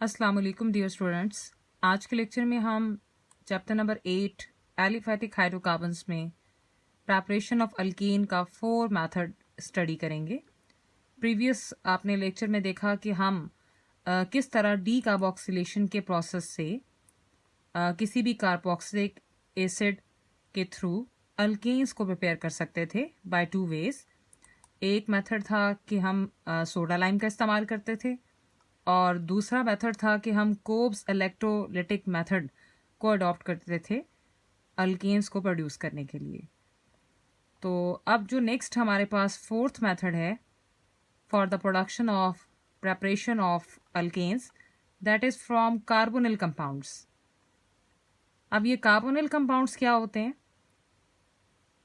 अस्सलाम वालेकुम dear students. आज के लेक्चर में हम चैप्टर नंबर 8 एलिफैटिक हाइड्रोकार्बन्स में प्रेपरेशन ऑफ अल्कीन का 4 मेथड स्टडी करेंगे। प्रीवियस आपने लेक्चर में देखा कि हम किस तरह डी कार्बोक्सिलेशन के प्रोसेस से किसी भी कार्बोक्सिलिक एसिड के थ्रू अल्केन्स को प्रिपेयर कर सकते थे बाय 2 वेज। एक मेथड था कि हम सोडा लाइम का इस्तेमाल करते थे और दूसरा मेथड था कि हम कोब्स इलेक्ट्रोलिटिक मेथड को अडॉप्ट करते थे अल्केन्स को प्रोड्यूस करने के लिए। तो अब जो नेक्स्ट हमारे पास फोर्थ मेथड है for the production of preparation of alkanes, that is from carbonyl compounds. अब ये कार्बोनिल कंपाउंड्स क्या होते हैं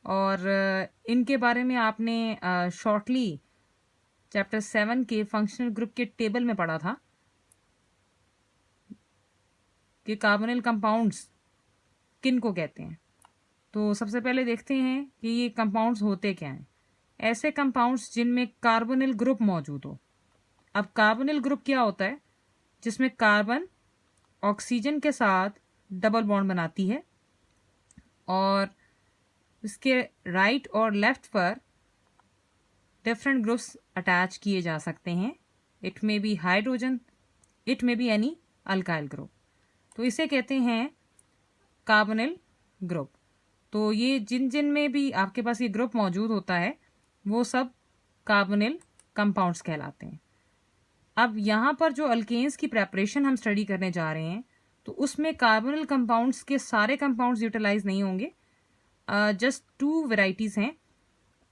और इनके बारे में आपने शॉर्टली चैप्टर 7 के फंक्शनल ग्रुप के टेबल में पढ़ा था कि कार्बोनिल कंपाउंड्स किन को कहते हैं। तो सबसे पहले देखते हैं कि ये कंपाउंड्स होते क्या हैं। ऐसे कंपाउंड्स जिनमें कार्बोनिल ग्रुप मौजूद हो। अब कार्बोनिल ग्रुप क्या होता है? जिसमें कार्बन ऑक्सीजन के साथ डबल बॉन्ड बनाती है और इसके राइट और लेफ्ट पर डिफरेंट ग्रुप्स अटैच किए जा सकते हैं। It may be hydrogen, it may be any alkyl group. तो इसे कहते हैं कार्बोनिल ग्रुप। तो ये जिन जिन में भी आपके पास ये ग्रुप मौजूद होता है वो सब कार्बोनिल कंपाउंड्स कहलाते हैं। अब यहाँ पर जो अल्केन्स की प्रेपरेशन हम स्टडी करने जा रहे हैं तो उसमें कार्बोनिल कंपाउंड्स के सारे कंपाउंड्स यूटिलाइज नहीं होंगे। जस्ट 2 वेराइटीज़ हैं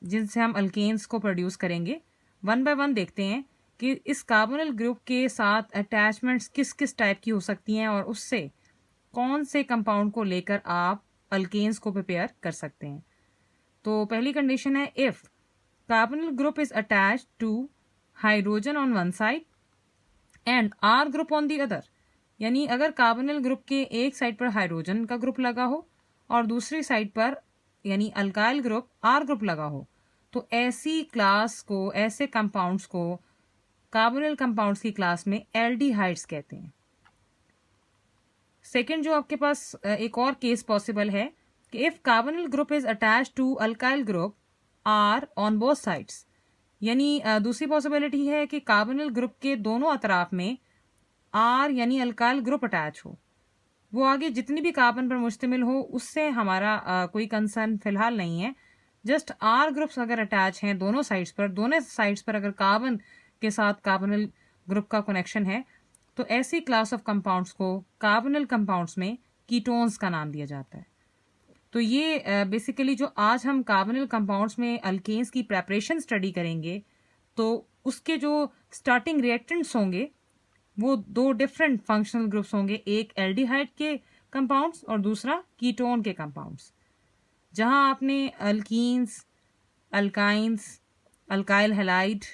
जिनसे हम अल्केन्स को प्रोड्यूस करेंगे। वन बाय वन देखते हैं कि इस कार्बोनिल ग्रुप के साथ अटैचमेंट्स किस किस टाइप की हो सकती हैं और उससे कौन से कंपाउंड को लेकर आप अल्केन्स को प्रिपेयर कर सकते हैं। तो पहली कंडीशन है if carbonyl group is attached to hydrogen on one side and R group on the other. यानी अगर कार्बोनिल ग्रुप के एक साइड पर हाइड्रोजन का ग्रुप लगा हो और दूसरी साइड पर यानी अल्काइल ग्रुप आर ग्रुप लगा हो, तो ऐसी क्लास को, ऐसे कंपाउंड्स को कार्बोनिल कंपाउंड्स की क्लास में एल्डिहाइड्स कहते हैं। सेकेंड जो आपके पास एक और केस पॉसिबल है कि if carbonyl group is attach to alkyl group R on both sides. यानी दूसरी पॉसिबिलिटी है कि कार्बोनिल ग्रुप के दोनों अतराफ में आर यानी अल्काइल ग्रुप अटैच हो। वो आगे जितनी भी कार्बन पर मुश्तमिल हो उससे हमारा कोई कंसर्न फिलहाल नहीं है। जस्ट आर ग्रुप्स अगर अटैच हैं दोनों साइड्स पर अगर कार्बन के साथ कार्बोनिल ग्रुप का कनेक्शन है तो ऐसी क्लास ऑफ कंपाउंड्स को कार्बोनिल कंपाउंड्स में कीटोन्स का नाम दिया जाता है। तो ये बेसिकली जो आज हम कार्बोनिल कंपाउंड्स में अल्केन्स की प्रेपरेशन स्टडी करेंगे तो उसके जो स्टार्टिंग रिएक्टेंट्स होंगे वो 2 डिफरेंट फंक्शनल ग्रुप्स होंगे, एक एल्डिहाइड के कंपाउंड्स और दूसरा कीटोन के कंपाउंड्स। जहां आपने अल्कीन्स, अल्काइंस, अल्काइल हैलाइड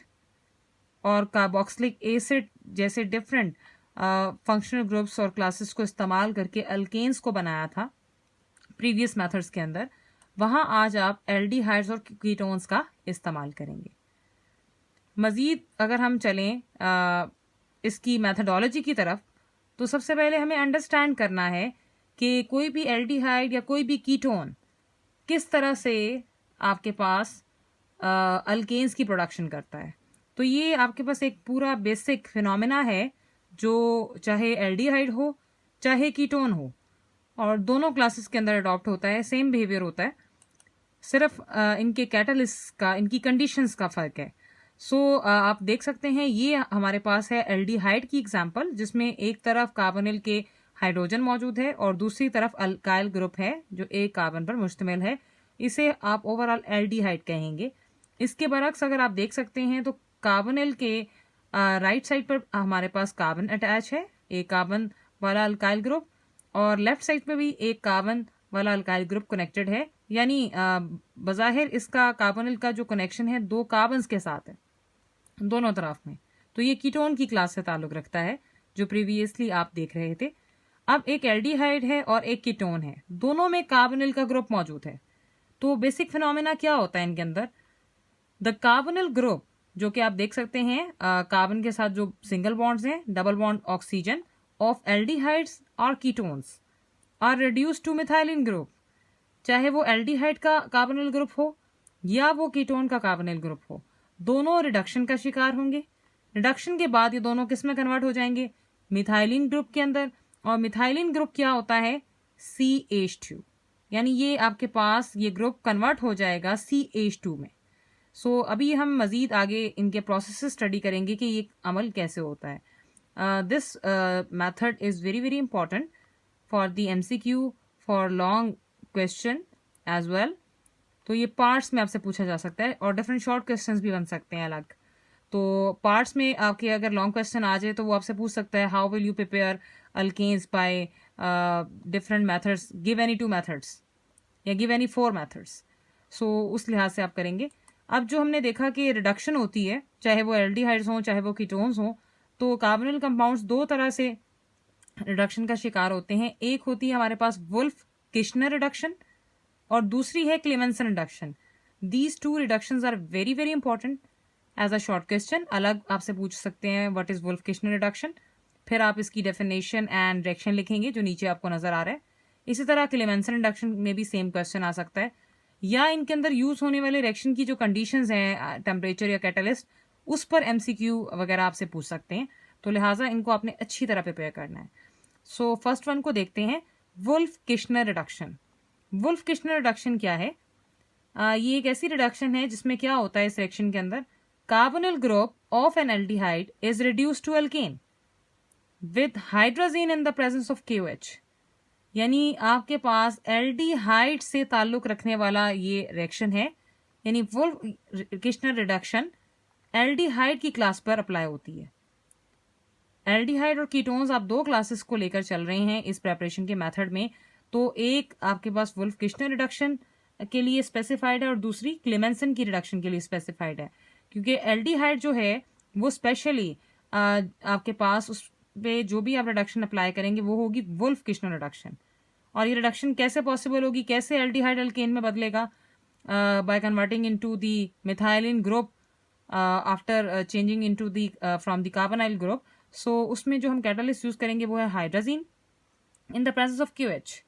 और कार्बोक्सिलिक एसिड जैसे डिफरेंट फंक्शनल ग्रुप्स और क्लासेस को इस्तेमाल करके अल्केन्स को बनाया था प्रीवियस मेथड्स के अंदर, वहां आज आप एल्डिहाइड्स और कीटोन्स का इस्तेमाल करेंगे। मज़ीद अगर हम चलें इसकी मैथडोलॉजी की तरफ, तो सबसे पहले हमें अंडरस्टैंड करना है कि कोई भी एल्डिहाइड या कोई भी कीटोन किस तरह से आपके पास अल्केन्स की प्रोडक्शन करता है। तो ये आपके पास एक पूरा बेसिक फिनोमेना है जो चाहे एल्डिहाइड हो चाहे कीटोन हो और दोनों क्लासेस के अंदर अडॉप्ट होता है, सेम बिहेवियर होता है, सिर्फ इनके कैटलिस्ट का, इनकी कंडीशंस का फ़र्क है। सो आप देख सकते हैं ये हमारे पास है एल्डिहाइड की एग्जांपल जिसमें एक तरफ कार्बोनिल के हाइड्रोजन मौजूद है और दूसरी तरफ अल्काइल ग्रुप है जो एक कार्बन पर मुश्तमिल है। इसे आप ओवरऑल एल्डिहाइड कहेंगे। इसके बरक्स अगर आप देख सकते हैं तो कार्बोनिल के राइट साइड पर हमारे पास कार्बन अटैच है, एक कार्बन वाला अल्काइल ग्रुप, और लेफ्ट साइड पे भी एक कार्बन वाला अल्काइल ग्रुप कनेक्टेड है। यानी बज़ाहिर इसका कार्बोनिल का जो कनेक्शन है 2 कार्बन्स के साथ है दोनों तरफ में। तो ये कीटोन की क्लास से ताल्लुक रखता है जो प्रीवियसली आप देख रहे थे। अब एक एल्डिहाइड है और एक कीटोन है, दोनों में कार्बोनिल का ग्रुप मौजूद है। तो बेसिक फिनोमेना क्या होता है इनके अंदर? द कार्बोनिल ग्रुप जो कि आप देख सकते हैं कार्बन के साथ जो सिंगल बॉन्ड्स हैं, double bond oxygen of aldehydes और ketones are reduce to methylene group. चाहे वो एल्डिहाइड का कार्बोनिल ग्रुप हो या वो कीटोन का कार्बोनिल ग्रुप हो, दोनों रिडक्शन का शिकार होंगे। रिडक्शन के बाद ये दोनों किस में कन्वर्ट हो जाएंगे? मिथाइलिन ग्रुप के अंदर। और मिथाइलिन ग्रुप क्या होता है? CH2। यानी ये आपके पास ये ग्रुप कन्वर्ट हो जाएगा CH2 में। सो अभी हम मजीद आगे इनके प्रोसेस स्टडी करेंगे कि ये अमल कैसे होता है। This method is very very important for the MCQ, for long question as well. तो ये पार्ट्स में आपसे पूछा जा सकता है और डिफरेंट शॉर्ट क्वेश्चंस भी बन सकते हैं अलग। तो पार्ट्स में आपके अगर लॉन्ग क्वेश्चन आ जाए तो वो आपसे पूछ सकता है how will you prepare alkanes by different methods, give any 2 methods या गिव एनी 4 मेथड्स। सो उस लिहाज से आप करेंगे। अब जो हमने देखा कि रिडक्शन होती है, चाहे वो एल्डिहाइड्स हों चाहे वो कीटोन्स हों, तो कार्बोनिल कंपाउंड्स दो तरह से रिडक्शन का शिकार होते हैं। एक होती है हमारे पास वुल्फ किश्नर रिडक्शन और दूसरी है Clemmensen reduction. These 2 reductions are very very important as a short question. अलग आपसे पूछ सकते हैं what is Wolff Kishner reduction, फिर आप इसकी डेफिनेशन एंड रिएक्शन लिखेंगे जो नीचे आपको नजर आ रहा है। इसी तरह क्लेमेंसन रिडक्शन में भी सेम क्वेश्चन आ सकता है, या इनके अंदर यूज होने वाले रिएक्शन की जो कंडीशंस हैं, टेम्परेचर या कैटलिस्ट, उस पर MCQ वगैरह आपसे पूछ सकते हैं। तो लिहाजा इनको आपने अच्छी तरह प्रिपेयर करना है। सो फर्स्ट वन को देखते हैं, Wolff Kishner reduction. Wolff Kishner reduction क्या है? ये एक ऐसी रिडक्शन है जिसमें क्या होता है, इस रिएक्शन के अंदर carbonyl group of an aldehyde is reduce to alkane with hydrogen in the presence of KOH। यानी आपके पास एल्डिहाइड से ताल्लुक रखने वाला ये रिएक्शन है, यानी वुल्फ किश्नर रिडक्शन एल्डिहाइड की क्लास पर अप्लाई होती है। एल्डिहाइड और कीटोन्स आप 2 क्लासेस को लेकर चल रहे हैं इस प्रेपरेशन के मेथड में। तो एक आपके पास वुल्फ किश्नर रिडक्शन के लिए स्पेसिफाइड है और दूसरी क्लेमेंसन की रिडक्शन के लिए स्पेसिफाइड है, क्योंकि एल्डिहाइड जो है वो स्पेशली आपके पास उस पे जो भी आप रिडक्शन अप्लाई करेंगे वो होगी वुल्फ किश्नर रिडक्शन। और ये रिडक्शन कैसे पॉसिबल होगी, कैसे एल्डिहाइड अल्केन में बदलेगा? By converting into the methylene group after changing into the from the carbonyl group. So उसमें जो हम कैटलिस्ट यूज करेंगे वो है hydrogen in the presence of KOH।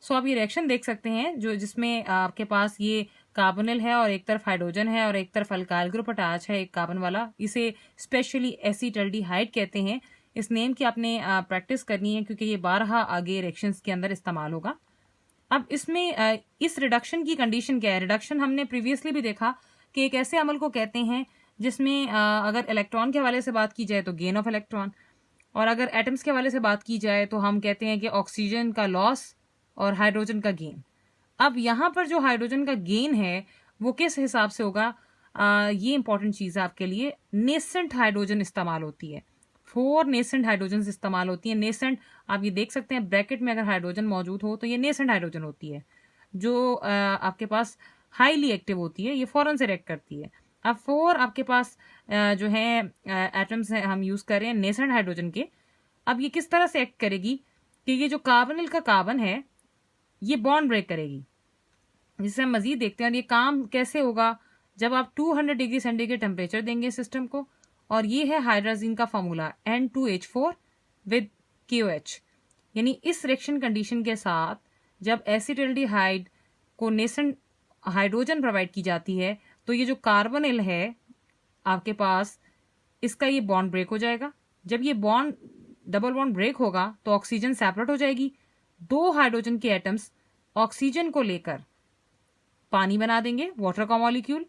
So आप ये रिएक्शन देख सकते हैं जो जिसमें आपके पास ये कार्बोनिल है और एक तरफ हाइड्रोजन है और एक तरफ अल्काइल ग्रुप अटैच है, एक कार्बन वाला। इसे स्पेशली एसिटल्डिहाइड कहते हैं। इस नेम की आपने प्रैक्टिस करनी है क्योंकि ये 12 आगे रिएक्शंस के अंदर इस्तेमाल होगा। अब इसमें इस रिडक्शन की कंडीशन क्या है? रिडक्शन हमने प्रीवियसली भी देखा कि एक ऐसे अमल को कहते हैं जिसमें अगर इलेक्ट्रॉन के हवाले से बात की जाए तो गेन ऑफ इलेक्ट्रॉन, और अगर एटम्स के हवाले से बात की जाए तो हम कहते हैं कि ऑक्सीजन का लॉस और हाइड्रोजन का गेन। अब यहाँ पर जो हाइड्रोजन का गेन है वो किस हिसाब से होगा? ये इंपॉर्टेंट चीज़ है आपके लिए। नेसेंट हाइड्रोजन इस्तेमाल होती है, 4 नेसेंट हाइड्रोजन इस्तेमाल होती है। नेसेंट आप ये देख सकते हैं ब्रैकेट में, अगर हाइड्रोजन मौजूद हो तो ये नेसेंट हाइड्रोजन होती है जो आपके पास हाईली एक्टिव होती है, ये फौरन से रिएक्ट करती है। अब 4 आपके पास जो है एटम्स हैं हम यूज कर रहे हैं नेसेंट हाइड्रोजन के। अब ये किस तरह से एक्ट करेगी कि ये जो कार्बोनिल का कार्बन है ये बॉन्ड ब्रेक करेगी, जिसे हम मजीद देखते हैं। और ये काम कैसे होगा? जब आप 200 डिग्री सेंटीग्रेड टेम्परेचर देंगे सिस्टम को, और ये है हाइड्रोजन का फॉर्मूला N2H4 विद KOH। यानी इस रिएक्शन कंडीशन के साथ जब एसिटल्डिहाइड को नेसेंट हाइड्रोजन प्रोवाइड की जाती है तो ये जो कार्बोनिल है आपके पास, इसका ये बॉन्ड ब्रेक हो जाएगा। जब ये बॉन्ड डबल बॉन्ड ब्रेक होगा तो ऑक्सीजन सेपरेट हो जाएगी। 2 हाइड्रोजन के एटम्स ऑक्सीजन को लेकर पानी बना देंगे, वाटर का मॉलिक्यूल,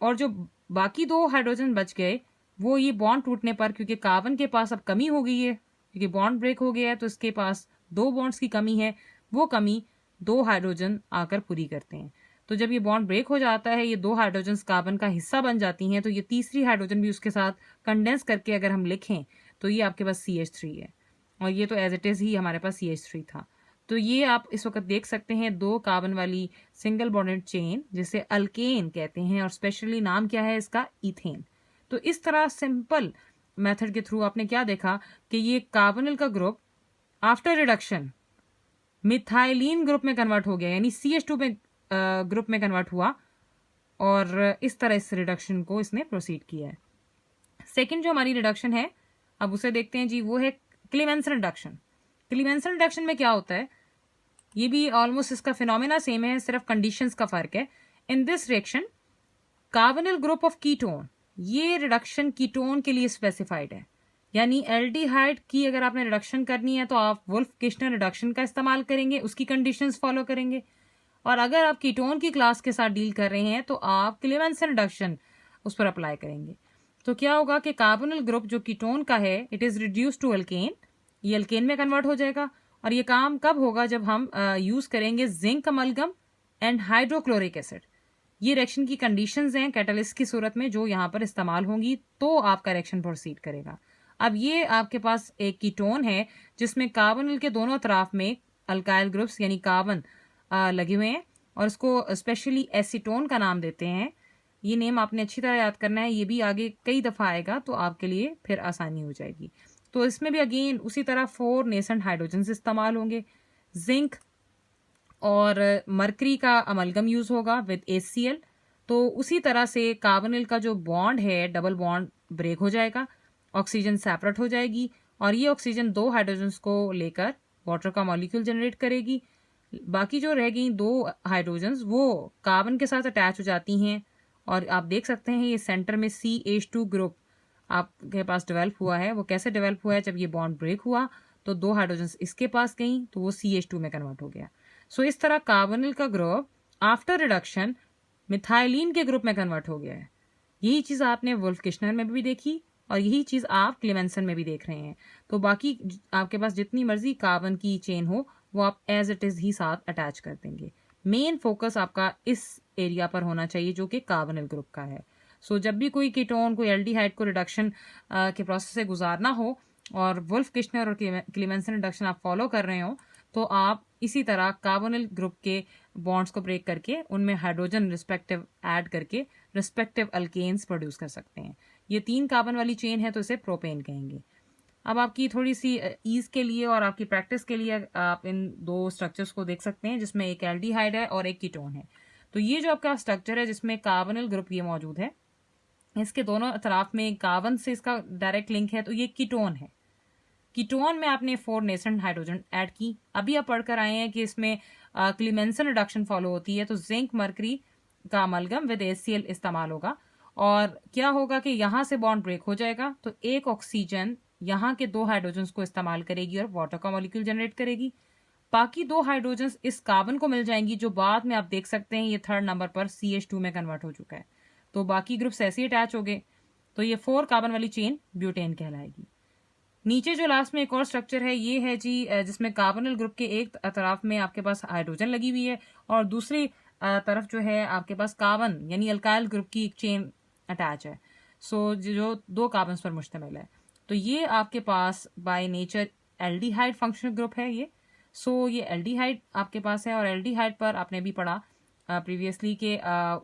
और जो बाकी 2 हाइड्रोजन बच गए वो ये बॉन्ड टूटने पर, क्योंकि कार्बन के पास अब कमी हो गई है क्योंकि बॉन्ड ब्रेक हो गया है तो इसके पास 2 बॉन्ड्स की कमी है, वो कमी 2 हाइड्रोजन आकर पूरी करते हैं। तो जब ये बॉन्ड ब्रेक हो जाता है, ये 2 हाइड्रोजन कार्बन का हिस्सा बन जाती हैं, तो ये तीसरी हाइड्रोजन भी उसके साथ कंडेंस करके अगर हम लिखें तो ये आपके पास CH3 है, और ये तो एज इट इज़ ही हमारे पास CH3 था। तो ये आप इस वक्त देख सकते हैं 2 कार्बन वाली सिंगल बॉन्डेड चेन जिसे अल्केन कहते हैं, और स्पेशली नाम क्या है इसका? इथेन। तो इस तरह सिंपल मेथड के थ्रू आपने क्या देखा कि ये कार्बोनिल का group after reduction methylene group में कन्वर्ट हो गया, यानी CH2 में ग्रुप में कन्वर्ट हुआ, और इस तरह इस रिडक्शन को इसने प्रोसीड किया है। सेकेंड जो हमारी रिडक्शन है, अब उसे देखते हैं जी, वो है क्लीमेंसन रिडक्शन। क्लीमेंसन रिडक्शन में क्या होता है, ये भी ऑलमोस्ट इसका फिनोमेना सेम है, सिर्फ कंडीशंस का फर्क है। In this reaction carbonyl group of ketone, ये रिडक्शन कीटोन के लिए स्पेसिफाइड है, यानी एल्डिहाइड की अगर आपने रिडक्शन करनी है तो आप वुल्फ किश्नर रिडक्शन का इस्तेमाल करेंगे, उसकी कंडीशंस फॉलो करेंगे। और अगर आप कीटोन की क्लास के साथ डील कर रहे हैं तो आप क्लेमेंसन रिडक्शन उस पर अप्लाई करेंगे। तो क्या होगा कि कार्बोनिल ग्रुप जो कीटोन का है, it is reduce to alkane, ये अल्केन में कन्वर्ट हो जाएगा। और ये काम कब होगा, जब हम यूज करेंगे zinc amalgam and hydrochloric acid. ये रिएक्शन की कंडीशंस हैं कैटलिस्ट की सूरत में जो यहाँ पर इस्तेमाल होंगी, तो आपका रिएक्शन प्रोसीड करेगा। अब ये आपके पास एक कीटोन है जिसमें कार्बोनिल के दोनों तरफ में अल्काइल ग्रुप्स यानी कार्बन लगे हुए हैं, और इसको स्पेशली एसीटोन का नाम देते हैं। ये नेम आपने अच्छी तरह याद करना है, ये भी आगे कई दफ़ा आएगा तो आपके लिए फिर आसानी हो जाएगी। तो इसमें भी अगेन उसी तरह 4 नेसेंट हाइड्रोजन इस्तेमाल होंगे, जिंक और मरकरी का अमलगम यूज होगा विद HCl। तो उसी तरह से कार्बोनिल का जो बॉन्ड है, डबल बॉन्ड ब्रेक हो जाएगा, ऑक्सीजन सेपरेट हो जाएगी, और ये ऑक्सीजन 2 हाइड्रोजन्स को लेकर वाटर का मॉलिक्यूल जनरेट करेगी। बाकी जो रह गई 2 हाइड्रोजन्स वो कार्बन के साथ अटैच हो जाती हैं, और आप देख सकते हैं ये सेंटर में CH2 ग्रुप आपके पास डेवलप हुआ है। वो कैसे डेवलप हुआ है, जब ये बॉन्ड ब्रेक हुआ तो 2 हाइड्रोजन्स इसके पास गई तो वो CH2 में कन्वर्ट हो गया। सो इस तरह कार्बोनिल का ग्रुप आफ्टर रिडक्शन मिथाइलिन के ग्रुप में कन्वर्ट हो गया है। यही चीज़ आपने वुल्फ किश्नर में भी देखी और यही चीज़ आप क्लेमेंसन में भी देख रहे हैं। तो बाकी आपके पास जितनी मर्जी कार्बन की चेन हो वो आप एज इट इज़ ही साथ अटैच कर देंगे। मेन फोकस आपका इस एरिया पर होना चाहिए जो कि कार्बोनिल ग्रुप का है। सो जब भी कोई कीटोन, कोई एल्डिहाइड को रिडक्शन के प्रोसेस से गुजारना हो और वुल्फ किश्नर और क्लेमेंसन रिडक्शन आप फॉलो कर रहे हो, तो आप इसी तरह कार्बोनिल ग्रुप के बॉन्ड्स को ब्रेक करके उनमें हाइड्रोजन रिस्पेक्टिव ऐड करके रिस्पेक्टिव अल्केन्स प्रोड्यूस कर सकते हैं। ये 3 कार्बन वाली चेन है तो इसे प्रोपेन कहेंगे। अब आपकी थोड़ी सी ईज के लिए और आपकी प्रैक्टिस के लिए आप इन 2 स्ट्रक्चर्स को देख सकते हैं जिसमें एक एल्डिहाइड है और एक कीटोन है। तो ये जो आपका स्ट्रक्चर है जिसमें कार्बोनिल ग्रुप ये मौजूद है, इसके दोनों तरफ में कार्बन से इसका डायरेक्ट लिंक है, तो ये कीटोन है। कीटोन में आपने 4 नेसेंट हाइड्रोजन ऐड की। अभी आप पढ़कर आए हैं कि इसमें क्लीमेंसन रिडक्शन फॉलो होती है, तो जिंक मरकरी का अमलगम विद HCl इस्तेमाल होगा। और क्या होगा कि यहाँ से बॉन्ड ब्रेक हो जाएगा तो एक ऑक्सीजन यहाँ के 2 हाइड्रोजन्स को इस्तेमाल करेगी और वाटर का मॉलिक्यूल जनरेट करेगी। बाकी 2 हाइड्रोजन्स इस कार्बन को मिल जाएंगी जो बाद में आप देख सकते हैं ये 3rd नंबर पर CH2 में कन्वर्ट हो चुका है। तो बाकी ग्रुप्स ऐसे ही अटैच हो गए, तो ये 4 कार्बन वाली चेन ब्यूटेन कहलाएगी। नीचे जो लास्ट में एक और स्ट्रक्चर है ये है जी जिसमें कार्बोनिल ग्रुप के एक तरफ में आपके पास हाइड्रोजन लगी हुई है और दूसरी तरफ जो है आपके पास कार्बन यानी अल्काइल ग्रुप की एक चेन अटैच है। सो जो 2 कार्बन पर मुश्तमिल है, तो ये आपके पास by nature aldehyde functional group है ये। सो ये एल्डिहाइड आपके पास है और एल्डिहाइड पर आपने भी पढ़ा प्रीवियसली के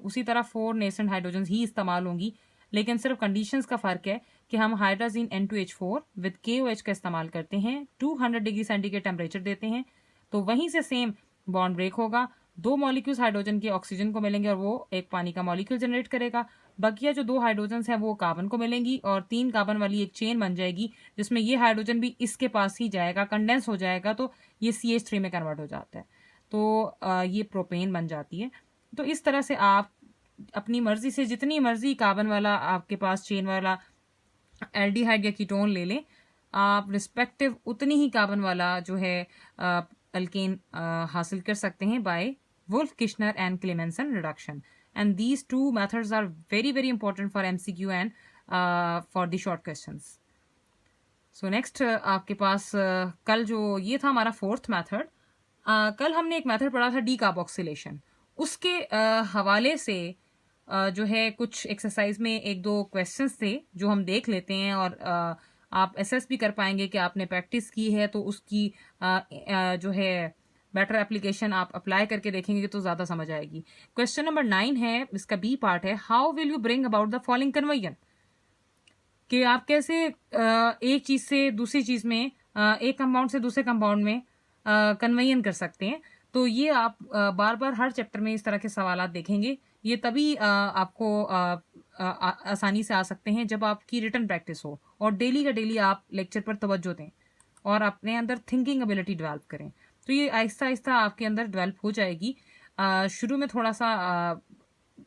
उसी तरह 4 नेसेंट हाइड्रोजन ही इस्तेमाल होंगी, लेकिन सिर्फ कंडीशंस का फर्क है कि हम हाइड्रोजीन N2H4 विद KOH का इस्तेमाल करते हैं, 200 डिग्री सेंटीग्रेड टेम्परेचर देते हैं, तो वहीं से सेम बॉन्ड ब्रेक होगा, 2 मॉलिक्यूल्स हाइड्रोजन के ऑक्सीजन को मिलेंगे और वो एक पानी का मॉलिक्यूल जनरेट करेगा। बकिया जो 2 हाइड्रोजन हैं वो कार्बन को मिलेंगी और 3 कार्बन वाली एक चेन बन जाएगी जिसमें ये हाइड्रोजन भी इसके पास ही जाएगा, कंडेंस हो जाएगा, तो ये CH3 में कन्वर्ट हो जाता है, तो ये प्रोपेन बन जाती है। तो इस तरह से आप अपनी मर्जी से जितनी मर्जी कार्बन वाला आपके पास चेन वाला एल्डिहाइड या कीटोन ले लें, आप रिस्पेक्टिव उतनी ही कार्बन वाला जो है अल्केन हासिल कर सकते हैं by Wolff Kishner and Clemmensen reduction. And these 2 methods are very very important for MCQ and for the short questions. So next आपके पास कल जो ये था हमारा 4th मेथड। कल हमने एक मेथड पढ़ा था डीकार्बोक्सिलेशन, उसके हवाले से जो है कुछ एक्सरसाइज में 1-2 क्वेश्चंस थे जो हम देख लेते हैं और आप एसेस भी कर पाएंगे कि आपने प्रैक्टिस की है, तो उसकी जो है बेटर एप्लीकेशन आप अप्लाई करके देखेंगे तो ज़्यादा समझ आएगी। क्वेश्चन नंबर 9 है, इसका B पार्ट है, how will you bring about the following conversion, कि आप कैसे एक चीज़ से दूसरी चीज़ में, एक कंपाउंड से दूसरे कंपाउंड में कन्वर्जन कर सकते हैं। तो ये आप बार बार हर चैप्टर में इस तरह के सवाल देखेंगे, ये तभी आपको आसानी से आ सकते हैं जब आपकी रिटन प्रैक्टिस हो और डेली का डेली आप लेक्चर पर तवज्जो दें और अपने अंदर थिंकिंग एबिलिटी डेवलप करें। तो ये आहिस्ता आहिस्ता आपके अंदर डेवलप हो जाएगी। शुरू में थोड़ा सा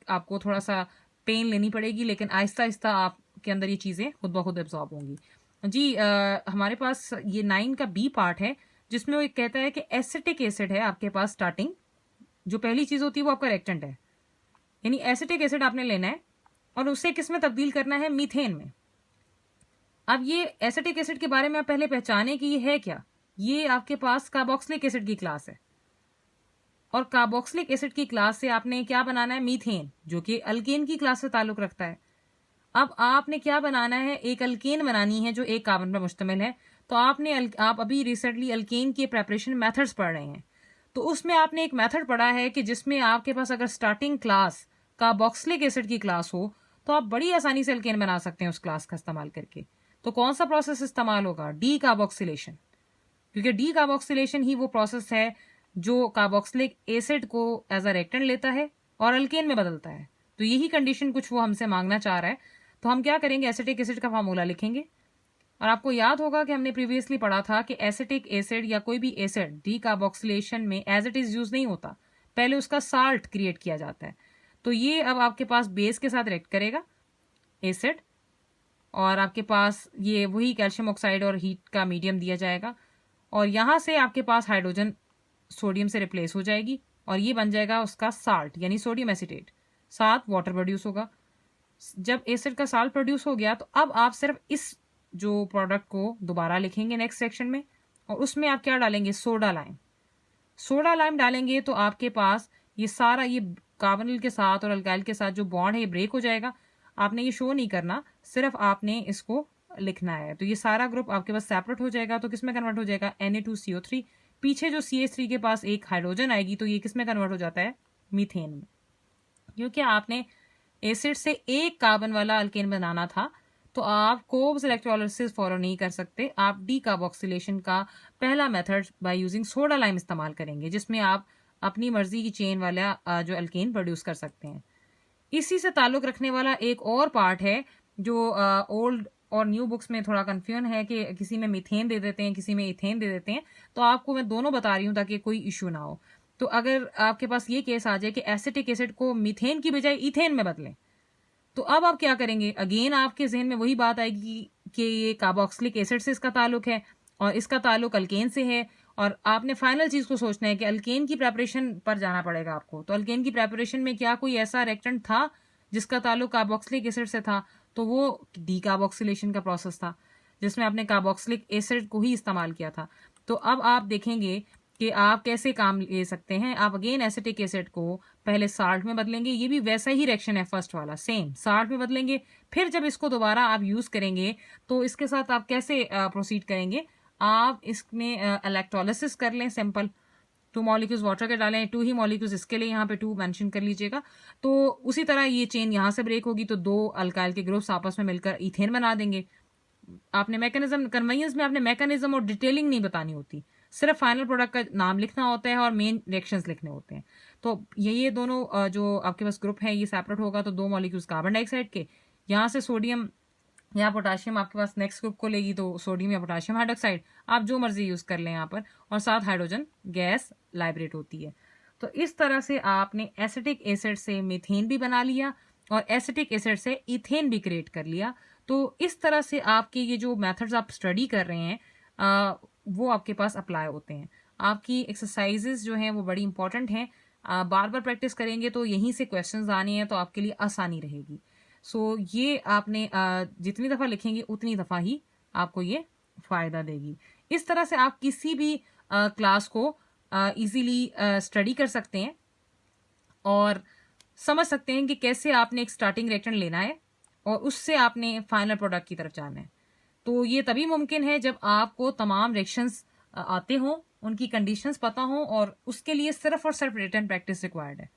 आपको थोड़ा सा पेन लेनी पड़ेगी, लेकिन आहिस्ता आहिस्ता आपके अंदर ये चीज़ें खुद ब खुद एब्जॉर्ब होंगी। जी हमारे पास ये 9 का बी पार्ट है, जिसमें वो कहता है कि एसिटिक एसिड है आपके पास स्टार्टिंग। जो पहली चीज़ होती है वो आपका रिएक्टेंट है, यानी एसिटिक एसिड आपने लेना है और उसे किस में तब्दील करना है, मीथेन में। अब ये एसिटिक एसिड के बारे में आप पहले पहचाने कि ये है क्या। ये आपके पास कार्बोक्सिलिक एसिड की क्लास है और कार्बोक्सिलिक एसिड की क्लास से आपने क्या बनाना है, मीथेन, जो कि अल्केन की क्लास से ताल्लुक रखता है। अब आपने क्या बनाना है, एक अल्केन बनानी है जो एक कार्बन पर मुश्तमिल है। तो आप अभी रिसेंटली अल्केन के प्रेपरेशन मेथड्स पढ़ रहे हैं, तो उसमें आपने एक मेथड पढ़ा है कि जिसमें आपके पास अगर स्टार्टिंग क्लास कार्बोक्सिलिक एसिड की क्लास हो तो आप बड़ी आसानी से अल्केन बना सकते हैं उस क्लास का इस्तेमाल करके। तो कौन सा प्रोसेस इस्तेमाल होगा, डी कार्बोक्सिलेशन, क्योंकि डी कार्बोक्सिलेशन ही वो प्रोसेस है जो कार्बोक्सिलिक एसिड को एज अ रिएक्टेंट लेता है और अल्केन में बदलता है। तो यही कंडीशन कुछ वो हमसे मांगना चाह रहा है। तो हम क्या करेंगे, एसिटिक एसिड का फार्मूला लिखेंगे। और आपको याद होगा कि हमने प्रीवियसली पढ़ा था कि एसिटिक एसिड या कोई भी एसिड डी कार्बोक्सिलेशन में एज इट इज यूज नहीं होता, पहले उसका साल्ट क्रिएट किया जाता है। तो ये अब आपके पास बेस के साथ रिएक्ट करेगा एसिड, और आपके पास ये वही कैल्शियम ऑक्साइड और हीट का मीडियम दिया जाएगा, और यहाँ से आपके पास हाइड्रोजन सोडियम से रिप्लेस हो जाएगी और ये बन जाएगा उसका साल्ट यानी सोडियम एसिटेट, साथ वाटर प्रोड्यूस होगा। जब एसिड का साल्ट प्रोड्यूस हो गया तो अब आप सिर्फ इस जो प्रोडक्ट को दोबारा लिखेंगे नेक्स्ट सेक्शन में, और उसमें आप क्या डालेंगे, सोडा लाइम। सोडा लाइम डालेंगे तो आपके पास ये सारा ये कार्बोनिल के साथ और अल्काइल के साथ जो बॉन्ड है ये ब्रेक हो जाएगा। आपने ये शो नहीं करना, सिर्फ आपने इसको लिखना है। तो ये सारा ग्रुप आपके पास सेपरेट हो जाएगा, तो किसमें कन्वर्ट हो जाएगा, Na2CO3। पीछे जो CH3 के पास एक हाइड्रोजन आएगी तो ये किसमें कन्वर्ट हो जाता है, मीथेन में। क्योंकि आपने एसिड से एक कार्बन वाला अल्केन बनाना था तो आप कोब्स इलेक्ट्रोलिसिस फॉलो नहीं कर सकते, आप डी कार्बोक्सिलेशन का पहला method by using soda lime इस्तेमाल करेंगे, जिसमें आप अपनी मर्जी की चेन वाला जो अल्केन प्रोड्यूस कर सकते हैं। इसी से ताल्लुक रखने वाला एक और पार्ट है जो ओल्ड और न्यू बुक्स में थोड़ा कन्फ्यूजन है कि किसी में मीथेन दे देते हैं, किसी में इथेन दे देते हैं। तो आपको मैं दोनों बता रही हूँ ताकि कोई इशू ना हो। तो अगर आपके पास ये केस आ जाए कि एसिटिक एसिड को मीथेन की बजाय इथेन में बदलें, तो अब आप क्या करेंगे, अगेन आपके जहन में वही बात आएगी कि ये कार्बोक्सिलिक एसिड से इसका ताल्लुक है और इसका ताल्लुक अल्केन से है, और आपने फाइनल चीज को सोचना है कि अल्केन की प्रेपरेशन पर जाना पड़ेगा आपको। तो अल्केन की प्रेपरेशन में क्या कोई ऐसा रिएक्टेंट था जिसका ताल्लुक कार्बोक्सिलिक एसिड से था, तो वो डी कार्बोक्सिलेशन का प्रोसेस था जिसमें आपने कार्बोक्सिलिक एसिड को ही इस्तेमाल किया था। तो अब आप देखेंगे कि आप कैसे काम ले सकते हैं। आप अगेन एसिटिक एसिड को पहले साल्ट में बदलेंगे, ये भी वैसा ही रिएक्शन है फर्स्ट वाला, सेम साल्ट में बदलेंगे। फिर जब इसको दोबारा आप यूज करेंगे तो इसके साथ आप कैसे प्रोसीड करेंगे, आप इसमें इलेक्ट्रोलिसिस कर लें सिंपल, 2 मॉलिक्यूल्स वाटर के डालें, 2 ही मॉलिक्यूल्स इसके लिए यहाँ पे 2 मेंशन कर लीजिएगा। तो उसी तरह ये चेन यहाँ से ब्रेक होगी तो 2 अल्काइल के ग्रुप्स आपस में मिलकर इथेन बना देंगे। आपने मैकेनिज्म, कन्वेंस में आपने मैकेनिज्म और डिटेलिंग नहीं बतानी होती, सिर्फ फाइनल प्रोडक्ट का नाम लिखना होता है और मेन रिएक्शंस लिखने होते हैं। तो ये दोनों जो आपके पास ग्रुप है ये सेपरेट होगा, तो 2 मॉलिक्यूल्स कार्बन डाइऑक्साइड के, यहाँ से सोडियम या पोटाशियम आपके पास नेक्स्ट ग्रुप को लेगी तो सोडियम या पोटाशियम हाइड्रोक्साइड, आप जो मर्जी यूज कर लें यहाँ पर, और साथ हाइड्रोजन गैस लाइब्रेट होती है। तो इस तरह से आपने एसिटिक एसिड से मीथेन भी बना लिया और एसिटिक एसिड से इथेन भी क्रिएट कर लिया। तो इस तरह से आपके ये जो मेथड्स आप स्टडी कर रहे हैं वो आपके पास अप्लाई होते हैं। आपकी एक्सरसाइजेज जो हैं वो बड़ी इंपॉर्टेंट हैं, बार बार प्रैक्टिस करेंगे तो यहीं से क्वेश्चंस आने हैं, तो आपके लिए आसानी रहेगी। सो ये आपने जितनी दफ़ा लिखेंगे उतनी दफ़ा ही आपको ये फ़ायदा देगी। इस तरह से आप किसी भी क्लास को इजीली स्टडी कर सकते हैं और समझ सकते हैं कि कैसे आपने एक स्टार्टिंग रिएक्टेंट लेना है और उससे आपने फाइनल प्रोडक्ट की तरफ जाना है। तो ये तभी मुमकिन है जब आपको तमाम रिएक्शंस आते हों, उनकी कंडीशंस पता हों, और उसके लिए सिर्फ और सिर्फ रिटन प्रैक्टिस रिक्वायर्ड है।